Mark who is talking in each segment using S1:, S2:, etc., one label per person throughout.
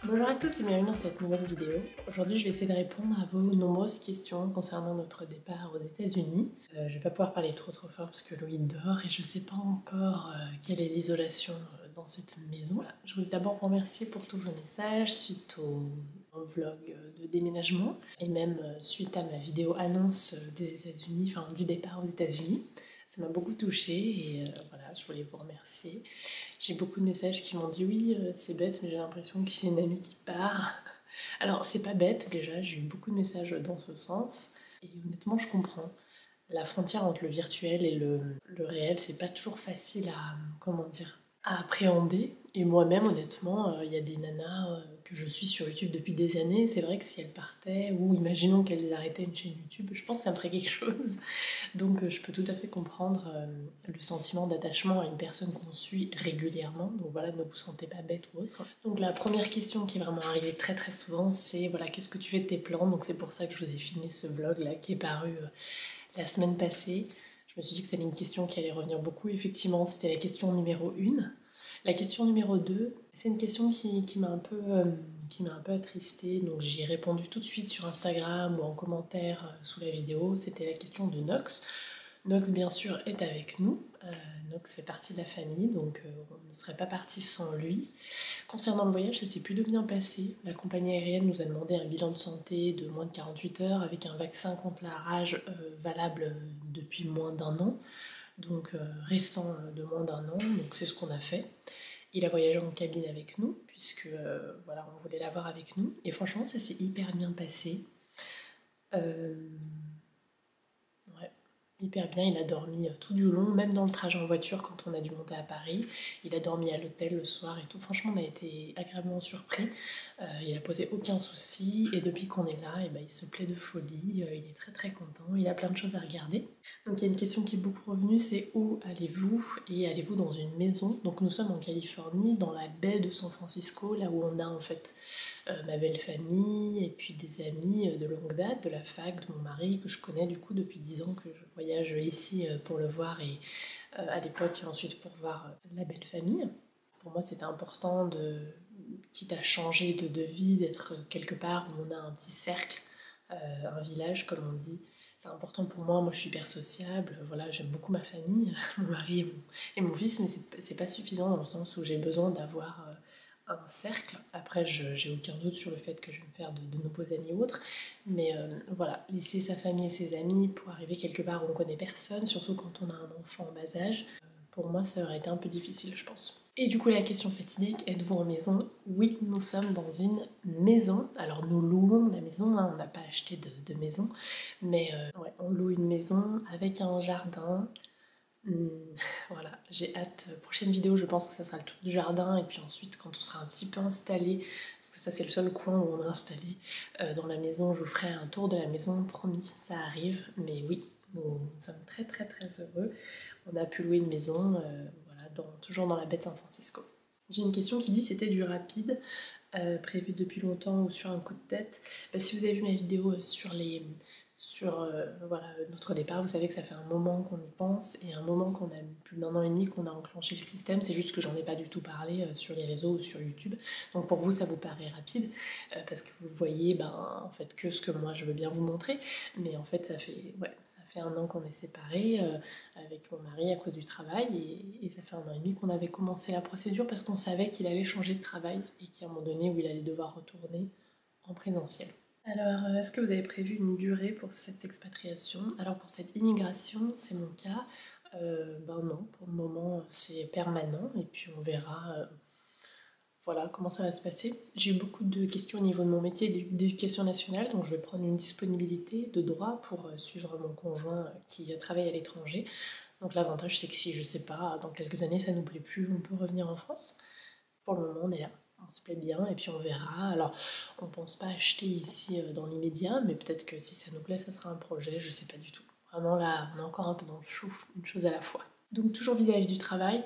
S1: Bonjour à tous et bienvenue dans cette nouvelle vidéo. Aujourd'hui, je vais essayer de répondre à vos nombreuses questions concernant notre départ aux États-Unis. Je vais pas pouvoir parler trop fort parce que Louis dort et je sais pas encore quelle est l'isolation dans cette maison. Voilà. Je voulais d'abord vous remercier pour tous vos messages suite au vlog de déménagement et même suite à ma vidéo annonce des États-Unis, enfin du départ aux États-Unis. Ça m'a beaucoup touchée et voilà, je voulais vous remercier. J'ai beaucoup de messages qui m'ont dit oui, c'est bête, mais j'ai l'impression que c'est une amie qui part. Alors, c'est pas bête déjà, j'ai eu beaucoup de messages dans ce sens. Et honnêtement, je comprends. La frontière entre le virtuel et le réel, c'est pas toujours facile à, comment dire, à appréhender. Et moi-même, honnêtement, il y a des nanas que je suis sur YouTube depuis des années. C'est vrai que si elles partaient, ou imaginons qu'elles arrêtaient une chaîne YouTube, je pense que ça me ferait quelque chose. Donc je peux tout à fait comprendre le sentiment d'attachement à une personne qu'on suit régulièrement. Donc voilà, ne vous sentez pas bête ou autre. Donc la première question qui est vraiment arrivée très souvent, c'est voilà, qu'est-ce que tu fais de tes plans? Donc c'est pour ça que je vous ai filmé ce vlog là qui est paru la semaine passée. Je me suis dit que c'était une question qui allait revenir beaucoup. Effectivement, c'était la question numéro 1. La question numéro 2, c'est une question qui m'a un peu... qui m'a un peu attristée, donc j'y ai répondu tout de suite sur Instagram ou en commentaire sous la vidéo. C'était la question de Nox. Nox, bien sûr, est avec nous. Nox fait partie de la famille, donc on ne serait pas parti sans lui. Concernant le voyage, ça s'est plutôt bien passé. La compagnie aérienne nous a demandé un bilan de santé de moins de 48 heures avec un vaccin contre la rage valable depuis moins d'un an, donc récent de moins d'un an, donc c'est ce qu'on a fait. Il a voyagé en cabine avec nous, puisque voilà, on voulait l'avoir avec nous. Et franchement, ça s'est hyper bien passé. Euh, ouais, hyper bien. Il a dormi tout du long, même dans le trajet en voiture quand on a dû monter à Paris. Il a dormi à l'hôtel le soir et tout. Franchement, on a été agréablement surpris. Il a posé aucun souci. Et depuis qu'on est là, et ben, il se plaît de folie. Il est très content. Il a plein de choses à regarder. Donc il y a une question qui est beaucoup revenue, c'est où allez-vous? Et allez-vous dans une maison? Donc nous sommes en Californie, dans la baie de San Francisco, là où on a en fait ma belle famille et puis des amis de longue date, de la fac, de mon mari, que je connais du coup depuis 10 ans que je voyage ici pour le voir et à l'époque et ensuite pour voir la belle famille. Pour moi c'était important de, quitte à changer de vie, d'être quelque part où on a un petit cercle, un village comme on dit. C'est important pour moi, je suis hyper sociable, voilà, j'aime beaucoup ma famille, mon mari et mon fils, mais c'est pas suffisant dans le sens où j'ai besoin d'avoir un cercle. Après, j'ai aucun doute sur le fait que je vais me faire de nouveaux amis ou autres, mais voilà, laisser sa famille et ses amis pour arriver quelque part où on connaît personne, surtout quand on a un enfant en bas âge, pour moi ça aurait été un peu difficile, je pense. Et du coup, la question fatidique, êtes-vous en maison? Oui, nous sommes dans une maison. Alors, nous louons la maison, hein, on n'a pas acheté de maison, mais ouais, on loue une maison avec un jardin. Hum, voilà, j'ai hâte. Prochaine vidéo, je pense que ça sera le tour du jardin, et puis ensuite, quand on sera un petit peu installé, parce que ça, c'est le seul coin où on est installé dans la maison, je vous ferai un tour de la maison, promis, ça arrive. Mais oui, nous sommes très heureux. On a pu louer une maison, voilà, toujours dans la baie de San Francisco. J'ai une question qui dit c'était du rapide, prévu depuis longtemps ou sur un coup de tête. Bah, si vous avez vu ma vidéo sur voilà, notre départ, vous savez que ça fait un moment qu'on y pense et un moment qu'on a plus d'un an et demi qu'on a enclenché le système. C'est juste que j'en ai pas du tout parlé sur les réseaux ou sur YouTube. Donc pour vous, ça vous paraît rapide parce que vous voyez en fait que ce que moi je veux bien vous montrer. Mais en fait, ça fait un an qu'on est séparés avec mon mari à cause du travail et ça fait un an et demi qu'on avait commencé la procédure parce qu'on savait qu'il allait changer de travail et qu'il y a un moment donné où il allait devoir retourner en présentiel. Alors, est-ce que vous avez prévu une durée pour cette expatriation? Alors pour cette immigration, c'est mon cas. Ben non, pour le moment c'est permanent et puis on verra voilà comment ça va se passer. J'ai eu beaucoup de questions au niveau de mon métier d'éducation nationale, donc je vais prendre une disponibilité de droit pour suivre mon conjoint qui travaille à l'étranger. Donc l'avantage c'est que si je sais pas, dans quelques années ça nous plaît plus, on peut revenir en France. Pour le moment on est là, on se plaît bien et puis on verra. Alors on pense pas acheter ici dans l'immédiat, mais peut-être que si ça nous plaît ça sera un projet, je sais pas du tout. Vraiment là on est encore un peu dans le flou, une chose à la fois. Donc toujours vis-à-vis du travail,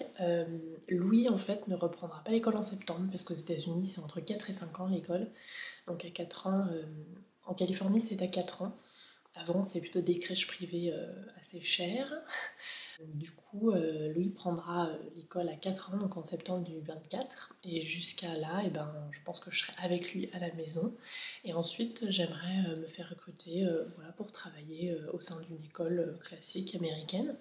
S1: Louis en fait ne reprendra pas l'école en septembre parce qu'aux États-Unis c'est entre 4 et 5 ans l'école. Donc à 4 ans, en Californie c'est à 4 ans. Avant c'est plutôt des crèches privées assez chères. Du coup, Louis prendra l'école à 4 ans, donc en septembre 2024. Et jusqu'à là, je pense que je serai avec lui à la maison. Et ensuite, j'aimerais me faire recruter voilà, pour travailler au sein d'une école classique américaine.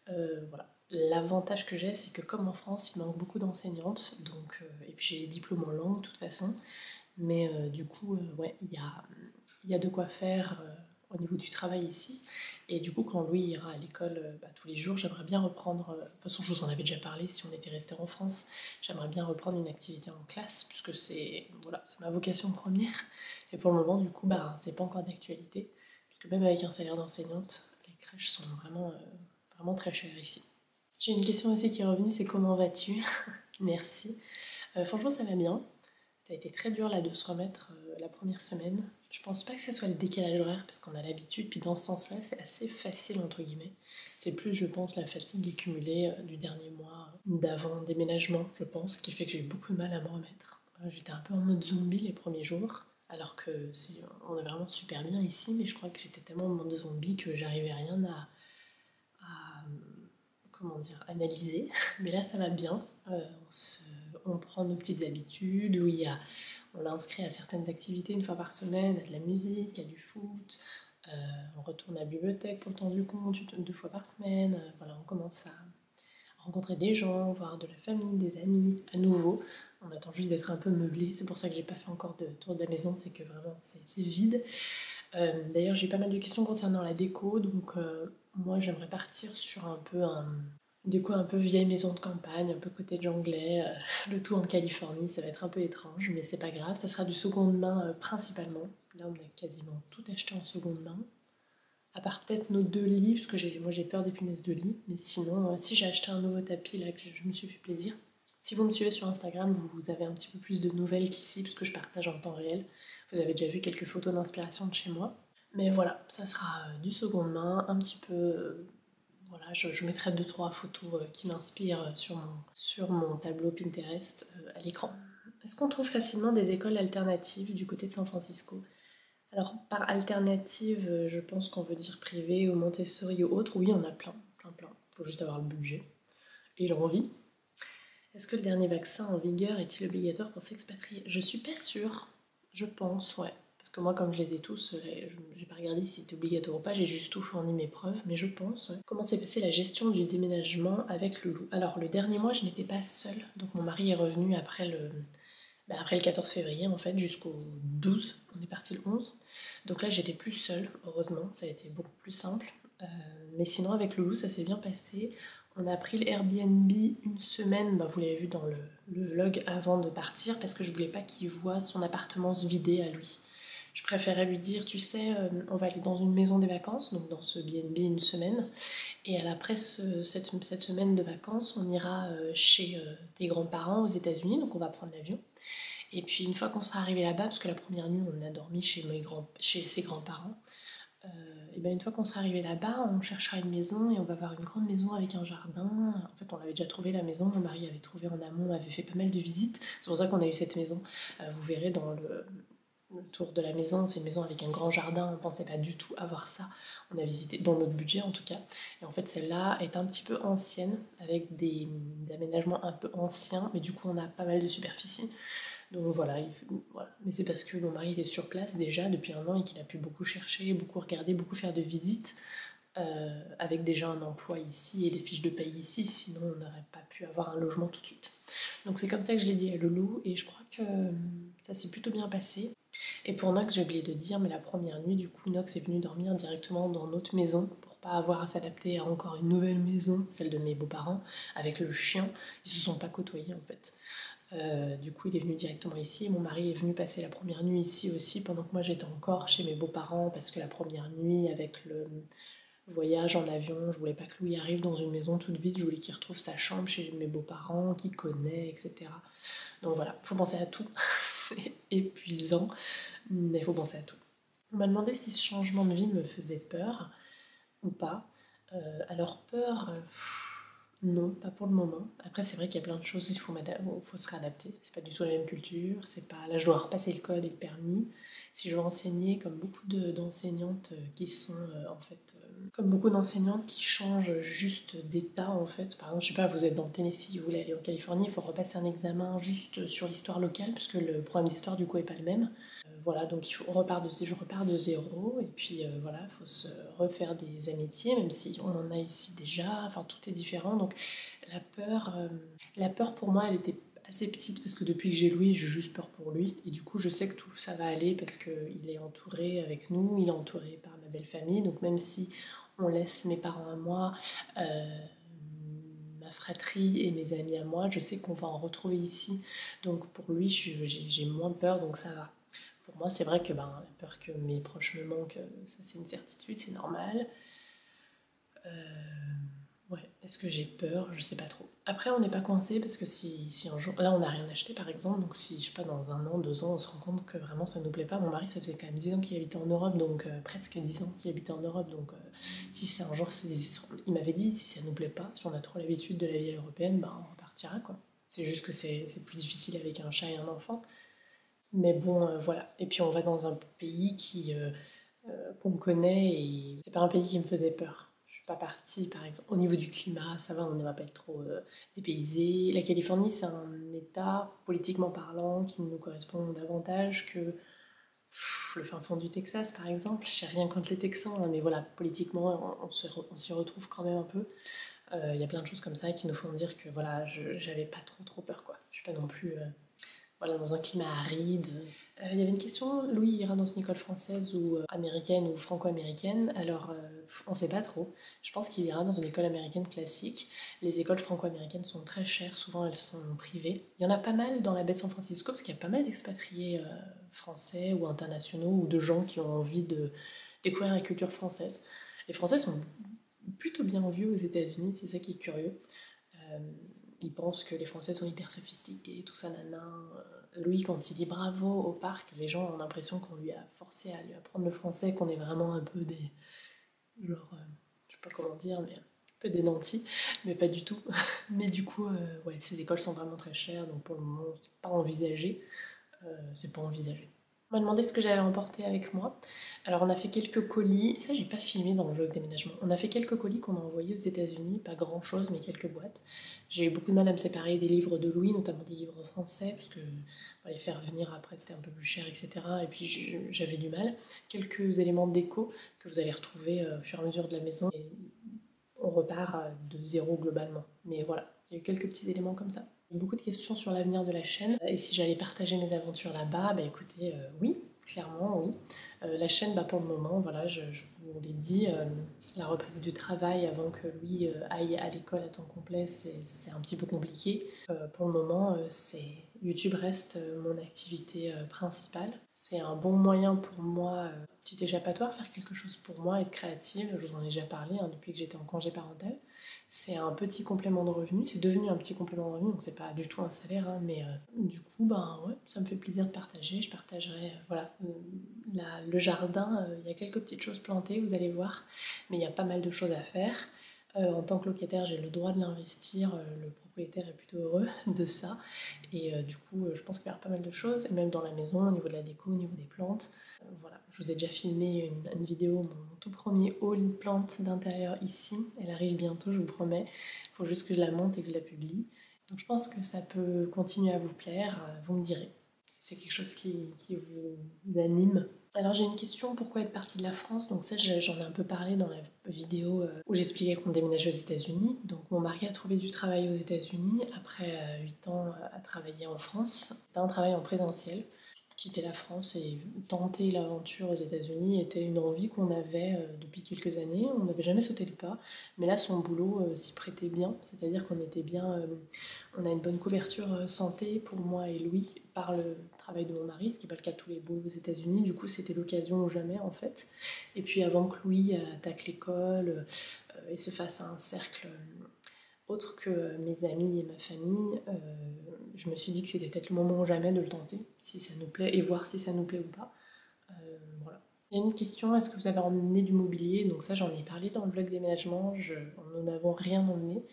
S1: Voilà. L'avantage que j'ai, c'est que comme en France, il manque beaucoup d'enseignantes, donc, et puis j'ai les diplômes en langue de toute façon. Mais du coup, ouais, il y a de quoi faire au niveau du travail ici. Et du coup, quand Louis ira à l'école tous les jours, j'aimerais bien reprendre, de toute façon, je vous en avais déjà parlé si on était resté en France, j'aimerais bien reprendre une activité en classe, puisque c'est voilà, c'est ma vocation première. Et pour le moment, du coup, c'est pas encore d'actualité, puisque même avec un salaire d'enseignante, les crèches sont vraiment très chères ici. J'ai une question aussi qui est revenue, c'est comment vas-tu? Merci. Franchement, ça va bien. Ça a été très dur là de se remettre la première semaine. Je pense pas que ce soit le décalage horaire parce qu'on a l'habitude, puis dans ce sens-là, c'est assez facile entre guillemets. C'est plus, je pense, la fatigue accumulée du dernier mois d'avant déménagement, je pense, qui fait que j'ai eu beaucoup de mal à me remettre. J'étais un peu en mode zombie les premiers jours, alors que on est vraiment super bien ici, mais je crois que j'étais tellement en mode zombie que j'arrivais rien à comment dire, analyser. Mais là, ça va bien. On prend nos petites habitudes. Louis on l'a inscrit à certaines activités une fois par semaine, à de la musique, à du foot. On retourne à la bibliothèque pour le temps du compte 2 fois par semaine. Voilà, on commence à rencontrer des gens, voir de la famille, des amis. À nouveau, on attend juste d'être un peu meublé. C'est pour ça que j'ai pas fait encore de tour de la maison, c'est que vraiment c'est vide. D'ailleurs, j'ai eu pas mal de questions concernant la déco, donc moi j'aimerais partir sur un peu déco un peu vieille maison de campagne, un peu côté de Janglais, le tout en Californie, ça va être un peu étrange, mais c'est pas grave, ça sera du seconde main principalement. Là, on a quasiment tout acheté en seconde main, à part peut-être nos 2 lits, parce que moi j'ai peur des punaises de lit, mais sinon, si j'ai acheté un nouveau tapis là, que je me suis fait plaisir. Si vous me suivez sur Instagram, vous avez un petit peu plus de nouvelles qu'ici, parce que je partage en temps réel. Vous avez déjà vu quelques photos d'inspiration de chez moi. Mais voilà, ça sera du seconde main, un petit peu voilà, je mettrai 2 3 photos qui m'inspirent sur mon tableau Pinterest à l'écran. Est-ce qu'on trouve facilement des écoles alternatives du côté de San Francisco? Alors, par alternative, je pense qu'on veut dire privée ou Montessori ou autre. Oui, on a plein, plein, plein. Il faut juste avoir le budget et l'envie. Est-ce que le dernier vaccin en vigueur est-il obligatoire pour s'expatrier? Je suis pas sûre. Je pense, ouais. Parce que moi, comme je les ai tous, j'ai pas regardé si c'était obligatoire ou pas, j'ai juste tout fourni mes preuves, mais je pense. Ouais. Comment s'est passée la gestion du déménagement avec le loup? Alors, le dernier mois, je n'étais pas seule, donc mon mari est revenu après le 14 février, en fait, jusqu'au 12. On est parti le 11. Donc là, j'étais plus seule, heureusement, ça a été beaucoup plus simple. Mais sinon, avec le loup, ça s'est bien passé. On a pris l'Airbnb une semaine, vous l'avez vu dans le vlog avant de partir, parce que je voulais pas qu'il voie son appartement se vider à lui. Je préférais lui dire, tu sais, on va aller dans une maison des vacances, donc dans ce BNB une semaine, et après cette semaine de vacances, on ira chez tes grands-parents aux États-Unis, donc on va prendre l'avion. Et puis une fois qu'on sera arrivé là-bas, parce que la première nuit on a dormi chez ses grands-parents, et une fois qu'on sera arrivé là-bas, on cherchera une maison et on va voir une grande maison avec un jardin. En fait, on l'avait déjà trouvé la maison, mon mari avait trouvé en amont, avait fait pas mal de visites. C'est pour ça qu'on a eu cette maison. Vous verrez dans le tour de la maison, c'est une maison avec un grand jardin, on ne pensait pas du tout avoir ça. On a visité dans notre budget en tout cas. Et en fait, celle-là est un petit peu ancienne, avec des aménagements un peu anciens, mais du coup, on a pas mal de superficie. Donc voilà, voilà. Mais c'est parce que mon mari était sur place déjà depuis un an et qu'il a pu beaucoup chercher, beaucoup regarder, beaucoup faire de visites, avec déjà un emploi ici et des fiches de paye ici, sinon on n'aurait pas pu avoir un logement tout de suite. Donc c'est comme ça que je l'ai dit à Loulou et je crois que ça s'est plutôt bien passé. Et pour Nox, j'ai oublié de dire, mais la première nuit, du coup, Nox est venu dormir directement dans notre maison pour pas avoir à s'adapter à encore une nouvelle maison, celle de mes beaux-parents, avec le chien. Ils se sont pas côtoyés en fait. Du coup, il est venu directement ici. Mon mari est venu passer la première nuit ici aussi, pendant que moi j'étais encore chez mes beaux-parents, parce que la première nuit, avec le voyage en avion, je voulais pas que Louis arrive dans une maison toute vide, je voulais qu'il retrouve sa chambre chez mes beaux-parents, qu'il connaît, etc. Donc voilà, faut penser à tout. C'est épuisant, mais il faut penser à tout. On m'a demandé si ce changement de vie me faisait peur ou pas. Alors peur, Non, pas pour le moment. Après, c'est vrai qu'il y a plein de choses, il faut se réadapter. C'est pas du tout la même culture. C'est pas... Là, je dois repasser le code et le permis. Si je veux enseigner, comme beaucoup d'enseignantes qui sont en fait, comme beaucoup d'enseignantes qui changent juste d'état en fait. Par exemple, je sais pas, vous êtes dans le Tennessee, vous voulez aller en Californie, il faut repasser un examen juste sur l'histoire locale, puisque le programme d'histoire du coup est pas le même. Voilà, donc je repars de zéro, et puis voilà, il faut se refaire des amitiés, même si on en a ici déjà, enfin tout est différent. Donc la peur, euh, la peur pour moi, elle était assez petite, parce que depuis que j'ai Louis, j'ai juste peur pour lui, et du coup je sais que tout ça va aller, parce qu'il est entouré avec nous, il est entouré par ma belle famille, donc même si on laisse mes parents à moi, ma fratrie et mes amis à moi, je sais qu'on va en retrouver ici, donc pour lui j'ai moins peur, donc ça va. Pour moi, c'est vrai que la peur que mes proches me manquent, ça c'est une certitude, c'est normal. Euh, ouais, est-ce que j'ai peur? Je sais pas trop. Après, on n'est pas coincé parce que si un jour. Là, on n'a rien acheté par exemple, donc si je sais pas, dans un an, 2 ans, on se rend compte que vraiment ça nous plaît pas. Mon mari, ça faisait quand même 10 ans qu'il habitait en Europe, donc presque 10 ans qu'il habitait en Europe, donc si c'est un jour, il m'avait dit si ça nous plaît pas, si on a trop l'habitude de la vie européenne, on repartira quoi. C'est juste que c'est plus difficile avec un chat et un enfant. Mais bon, voilà. Et puis on va dans un pays qu'on connaît et c'est pas un pays qui me faisait peur. Je suis pas partie, par exemple. Au niveau du climat, ça va, on ne va pas être trop dépaysé. La Californie, c'est un État, politiquement parlant, qui nous correspond davantage que le fin fond du Texas, par exemple. J'ai rien contre les Texans, hein, mais voilà, politiquement, on s'y retrouve quand même un peu. Il y a plein de choses comme ça qui nous font dire que voilà, j'avais pas trop peur, quoi. Je suis pas non plus voilà, dans un climat aride. Il y avait une question, Louis ira dans une école française ou américaine ou franco-américaine. Alors, on ne sait pas trop. Je pense qu'il ira dans une école américaine classique. Les écoles franco-américaines sont très chères, souvent elles sont privées. Il y en a pas mal dans la baie de San Francisco, parce qu'il y a pas mal d'expatriés français ou internationaux ou de gens qui ont envie de découvrir la culture française. Les Français sont plutôt bien vus aux États-Unis, c'est ça qui est curieux. Euh, Ils pensent que les Français sont hyper sophistiqués, tout ça, nana. Louis, quand il dit bravo au parc, les gens ont l'impression qu'on lui a forcé à lui apprendre le français, qu'on est vraiment un peu des. Genre, je sais pas comment dire, mais un peu des nantis, mais pas du tout. Mais du coup, ouais, ces écoles sont vraiment très chères, donc pour le moment, c'est pas envisagé. C'est pas envisagé. On m'a demandé ce que j'avais emporté avec moi. Alors on a fait quelques colis, ça j'ai pas filmé dans le vlog déménagement. On a fait quelques colis qu'on a envoyés aux États-Unis, pas grand chose mais quelques boîtes. J'ai eu beaucoup de mal à me séparer des livres de Louis, notamment des livres français, parce que les faire venir après c'était un peu plus cher, etc. Et puis j'avais du mal. Quelques éléments de déco que vous allez retrouver au fur et à mesure de la maison. Et on repart de zéro globalement. Mais voilà, il y a eu quelques petits éléments comme ça. Beaucoup de questions sur l'avenir de la chaîne et si j'allais partager mes aventures là-bas, écoutez, oui, clairement oui. La chaîne, pour le moment, voilà, je vous l'ai dit, la reprise du travail avant que Louis aille à l'école à temps complet, c'est un petit peu compliqué. Pour le moment, YouTube reste mon activité principale. C'est un bon moyen pour moi, petit échappatoire, faire quelque chose pour moi, être créative. Je vous en ai déjà parlé hein, depuis que j'étais en congé parental. C'est un petit complément de revenu, c'est devenu un petit complément de revenu, donc c'est pas du tout un salaire, hein, mais du coup, ouais, ça me fait plaisir de partager. Je partagerai, voilà, le jardin, il y a quelques petites choses plantées, vous allez voir, mais il y a pas mal de choses à faire. En tant que locataire, j'ai le droit de l'investir, le propriétaire est plutôt heureux de ça, et du coup, je pense qu'il va y avoir pas mal de choses, et même dans la maison, au niveau de la déco, au niveau des plantes. Voilà, je vous ai déjà filmé une vidéo, mon tout premier haul plante d'intérieur ici. Elle arrive bientôt, je vous promets. Il faut juste que je la monte et que je la publie. Donc je pense que ça peut continuer à vous plaire. Vous me direz si c'est quelque chose qui vous anime. Alors j'ai une question, pourquoi être partie de la France? Donc ça j'en ai un peu parlé dans la vidéo où j'expliquais qu'on déménageait aux États-Unis. Donc mon mari a trouvé du travail aux États-Unis après 8 ans à travailler en France. C'était un travail en présentiel. Quitter la France et tenter l'aventure aux États-Unis était une envie qu'on avait depuis quelques années. On n'avait jamais sauté le pas, mais là son boulot s'y prêtait bien, c'est-à-dire qu'on était bien, on a une bonne couverture santé pour moi et Louis par le travail de mon mari, ce qui n'est pas le cas de tous les boulots aux États-Unis. Du coup, c'était l'occasion ou jamais en fait. Et puis avant que Louis attaque l'école et se fasse un cercle autre que mes amis et ma famille, je me suis dit que c'était peut-être le moment ou jamais de le tenter, si ça nous plaît, et voir si ça nous plaît ou pas. Voilà. Il y a une question, est-ce que vous avez emmené du mobilier? Donc ça, j'en ai parlé dans le vlog déménagement, nous n'avons rien emmené.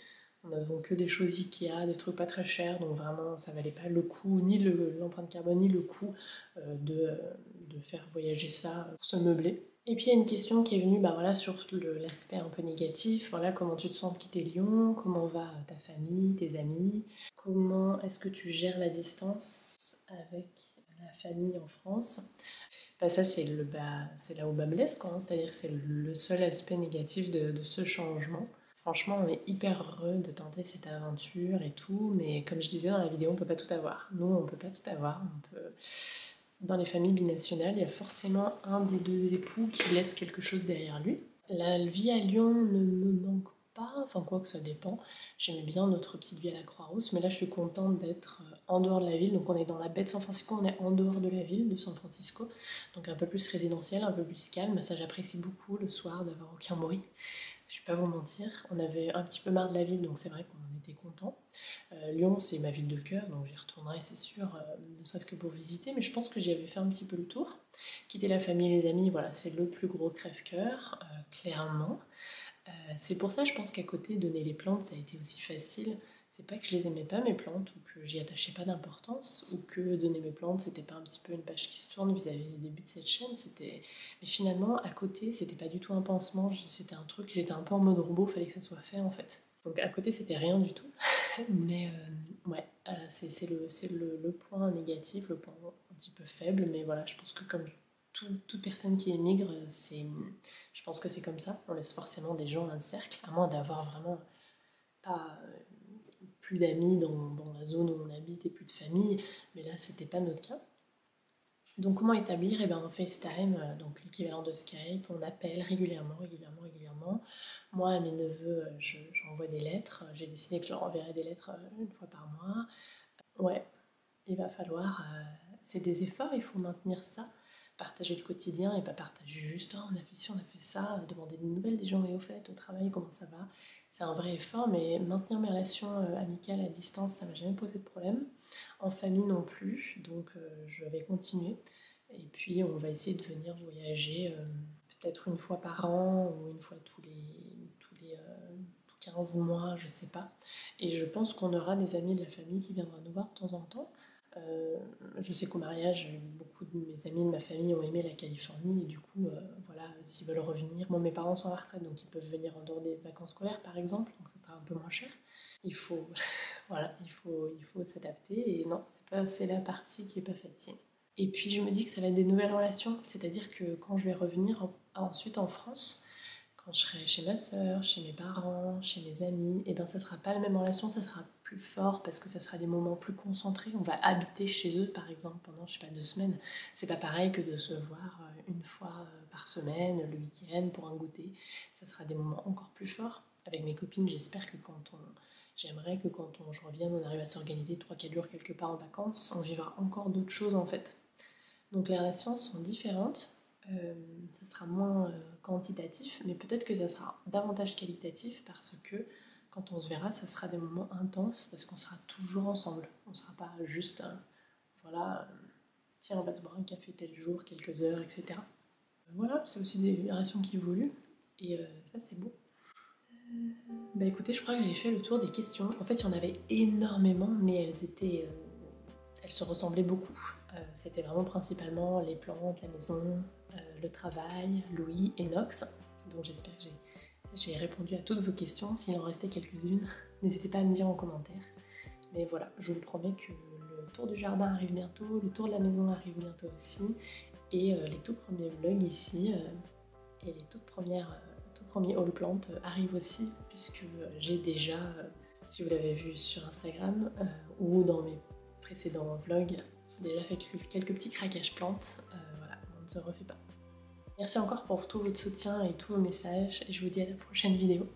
S1: On n'avons que des choses Ikea, des trucs pas très chers, donc vraiment ça valait pas le coup, ni l'empreinte carbone, ni le coût de faire voyager ça pour se meubler. Et puis il y a une question qui est venue voilà, sur l'aspect un peu négatif, voilà, comment tu te sens de quitter Lyon, comment va ta famille, tes amis, comment est-ce que tu gères la distance avec la famille en France. Ça c'est là où bas blesse, quoi, hein. C'est-à-dire que c'est le seul aspect négatif de ce changement. Franchement, on est hyper heureux de tenter cette aventure et tout, mais comme je disais dans la vidéo, on peut pas tout avoir. Nous, on peut pas tout avoir. Dans les familles binationales, il y a forcément un des deux époux qui laisse quelque chose derrière lui. La vie à Lyon ne me manque pas, enfin quoi que ça dépend. J'aimais bien notre petite vie à la Croix-Rousse, mais là je suis contente d'être en dehors de la ville. Donc on est dans la baie de San Francisco, on est en dehors de la ville de San Francisco, donc un peu plus résidentiel, un peu plus calme. Ça j'apprécie beaucoup le soir d'avoir aucun bruit. Je vais pas vous mentir, on avait un petit peu marre de la ville, donc c'est vrai qu'on était content. Lyon, c'est ma ville de cœur, donc j'y retournerai, c'est sûr, ne serait-ce que pour visiter, mais je pense que j'y avais fait un petit peu le tour. Quitter la famille et les amis, voilà, c'est le plus gros crève-cœur, clairement. C'est pour ça, je pense qu'à côté, donner les plantes, ça a été aussi facile. C'est pas que je les aimais pas, mes plantes, ou que j'y attachais pas d'importance, ou que donner mes plantes, c'était pas un petit peu une page qui se tourne vis-à-vis du début de cette chaîne. Mais finalement, à côté, c'était pas du tout un pansement, c'était un truc, j'étais un peu en mode robot, fallait que ça soit fait en fait. Donc à côté, c'était rien du tout. Mais ouais, c'est le point négatif, le point un petit peu faible, mais voilà, je pense que comme toute personne qui émigre, je pense que c'est comme ça. On laisse forcément des gens un cercle, à moins d'avoir vraiment pas plus d'amis dans la zone où on habite et plus de famille, mais là c'était pas notre cas. Donc comment établir? Eh ben, on FaceTime, donc l'équivalent de Skype, on appelle régulièrement. Moi à mes neveux, j'envoie des lettres. J'ai décidé que je leur enverrais des lettres une fois par mois. Ouais, il va falloir, c'est des efforts, il faut maintenir ça, partager le quotidien et pas partager juste oh, on a fait ci, on a fait ça, demander des nouvelles des gens et au fait, au travail, comment ça va. C'est un vrai effort, mais maintenir mes relations amicales à distance, ça m'a jamais posé de problème. En famille non plus, donc je vais continuer. Et puis on va essayer de venir voyager peut-être une fois par an ou une fois tous les 15 mois, je sais pas. Et je pense qu'on aura des amis de la famille qui viendront nous voir de temps en temps. Je sais qu'au mariage, beaucoup de mes amis de ma famille ont aimé la Californie et du coup, voilà, s'ils veulent revenir, bon, mes parents sont à la retraite donc ils peuvent venir en dehors des vacances scolaires par exemple, donc ça sera un peu moins cher. Il faut, voilà, il faut s'adapter et non, c'est la partie qui est pas facile. Et puis je me dis que ça va être des nouvelles relations, c'est-à-dire que quand je vais revenir ensuite en France, quand je serai chez ma soeur, chez mes parents, chez mes amis, et ben ça sera pas la même relation, ça sera plus fort parce que ça sera des moments plus concentrés. On va habiter chez eux par exemple pendant je sais pas 2 semaines. C'est pas pareil que de se voir une fois par semaine, le week-end pour un goûter. Ça sera des moments encore plus forts. Avec mes copines, j'aimerais que je revienne, on arrive à s'organiser 3-4 jours quelque part en vacances. On vivra encore d'autres choses en fait. Donc les relations sont différentes. Ça sera moins quantitatif, mais peut-être que ça sera davantage qualitatif parce que quand on se verra, ça sera des moments intenses parce qu'on sera toujours ensemble. On ne sera pas juste, voilà, tiens, on va se boire un café tel jour, quelques heures, etc. Voilà, c'est aussi des relations qui évoluent et ça, c'est beau. Bah écoutez, je crois que j'ai fait le tour des questions. En fait, il y en avait énormément, mais elles se ressemblaient beaucoup. C'était vraiment principalement les plantes, la maison, le travail, Louis et Nox. Donc j'espère que j'ai répondu à toutes vos questions. S'il en restait quelques-unes, n'hésitez pas à me dire en commentaire. Mais voilà, je vous promets que le tour du jardin arrive bientôt, le tour de la maison arrive bientôt aussi. Et les tout premiers vlogs ici et les tout premiers haul plantes arrivent aussi, puisque j'ai déjà, si vous l'avez vu sur Instagram ou dans mes précédents vlogs, j'ai déjà fait quelques petits craquages plantes. Voilà, on ne se refait pas. Merci encore pour tout votre soutien et tous vos messages et je vous dis à la prochaine vidéo.